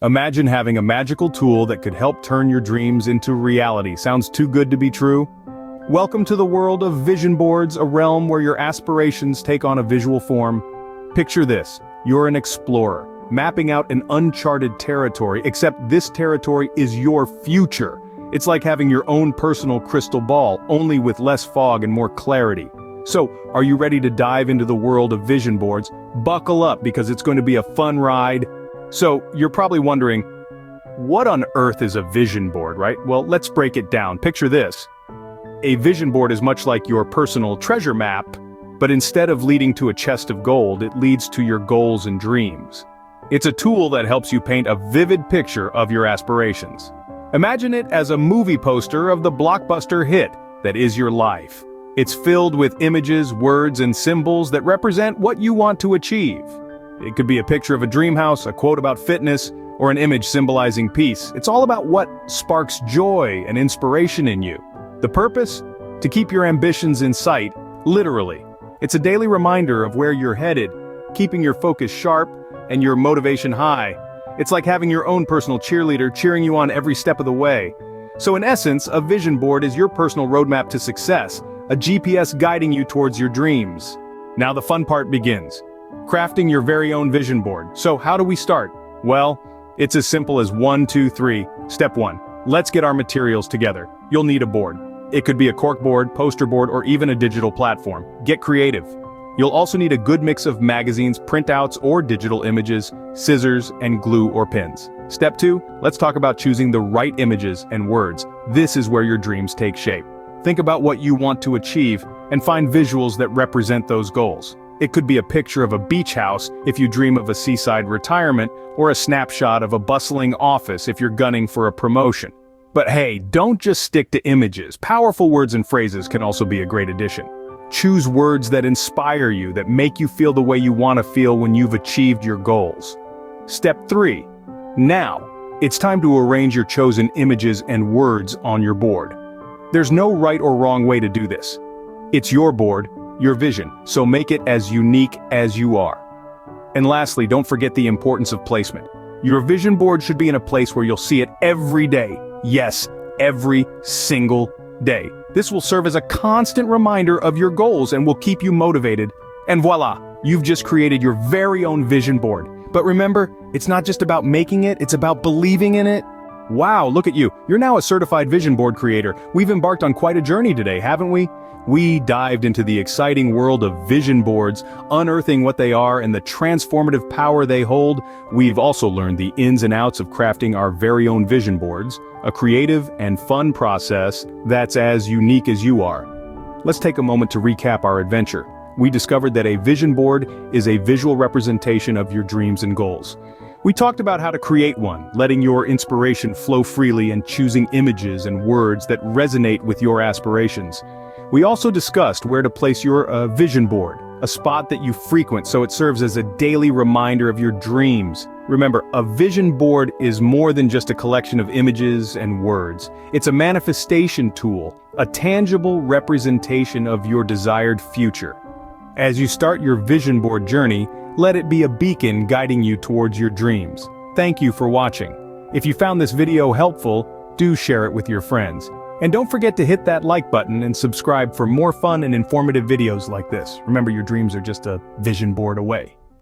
Imagine having a magical tool that could help turn your dreams into reality. Sounds too good to be true? Welcome to the world of vision boards, a realm where your aspirations take on a visual form. Picture this: you're an explorer, mapping out an uncharted territory, except this territory is your future. It's like having your own personal crystal ball, only with less fog and more clarity. So, are you ready to dive into the world of vision boards? Buckle up, because it's going to be a fun ride. So, you're probably wondering, what on earth is a vision board, right? Well, let's break it down. Picture this. A vision board is much like your personal treasure map, but instead of leading to a chest of gold, it leads to your goals and dreams. It's a tool that helps you paint a vivid picture of your aspirations. Imagine it as a movie poster of the blockbuster hit that is your life. It's filled with images, words, and symbols that represent what you want to achieve. It could be a picture of a dream house, a quote about fitness, or an image symbolizing peace. It's all about what sparks joy and inspiration in you. The purpose? To keep your ambitions in sight, literally. It's a daily reminder of where you're headed, keeping your focus sharp and your motivation high. It's like having your own personal cheerleader cheering you on every step of the way. So in essence, a vision board is your personal roadmap to success, a GPS guiding you towards your dreams. Now the fun part begins. Crafting your very own vision board. So how do we start? Well, it's as simple as 1, 2, 3. Step 1. Let's get our materials together. You'll need a board. It could be a corkboard, poster board, or even a digital platform. Get creative. You'll also need a good mix of magazines, printouts, or digital images, scissors, and glue or pins. Step 2. Let's talk about choosing the right images and words. This is where your dreams take shape. Think about what you want to achieve and find visuals that represent those goals. It could be a picture of a beach house if you dream of a seaside retirement, or a snapshot of a bustling office if you're gunning for a promotion. But hey, don't just stick to images. Powerful words and phrases can also be a great addition. Choose words that inspire you, that make you feel the way you want to feel when you've achieved your goals. Step 3. Now, it's time to arrange your chosen images and words on your board. There's no right or wrong way to do this. It's your board, your vision, so make it as unique as you are. And lastly, don't forget the importance of placement. Your vision board should be in a place where you'll see it every day. Yes, every single day. This will serve as a constant reminder of your goals and will keep you motivated. And voila, you've just created your very own vision board. But remember, it's not just about making it, it's about believing in it. Wow, look at you. You're now a certified vision board creator. We've embarked on quite a journey today, haven't we? We dived into the exciting world of vision boards, unearthing what they are and the transformative power they hold. We've also learned the ins and outs of crafting our very own vision boards, a creative and fun process that's as unique as you are. Let's take a moment to recap our adventure. We discovered that a vision board is a visual representation of your dreams and goals. We talked about how to create one, letting your inspiration flow freely and choosing images and words that resonate with your aspirations. We also discussed where to place your vision board, a spot that you frequent so it serves as a daily reminder of your dreams. Remember, a vision board is more than just a collection of images and words. It's a manifestation tool, a tangible representation of your desired future. As you start your vision board journey, let it be a beacon guiding you towards your dreams. Thank you for watching. If you found this video helpful, do share it with your friends. And don't forget to hit that like button and subscribe for more fun and informative videos like this. Remember, your dreams are just a vision board away.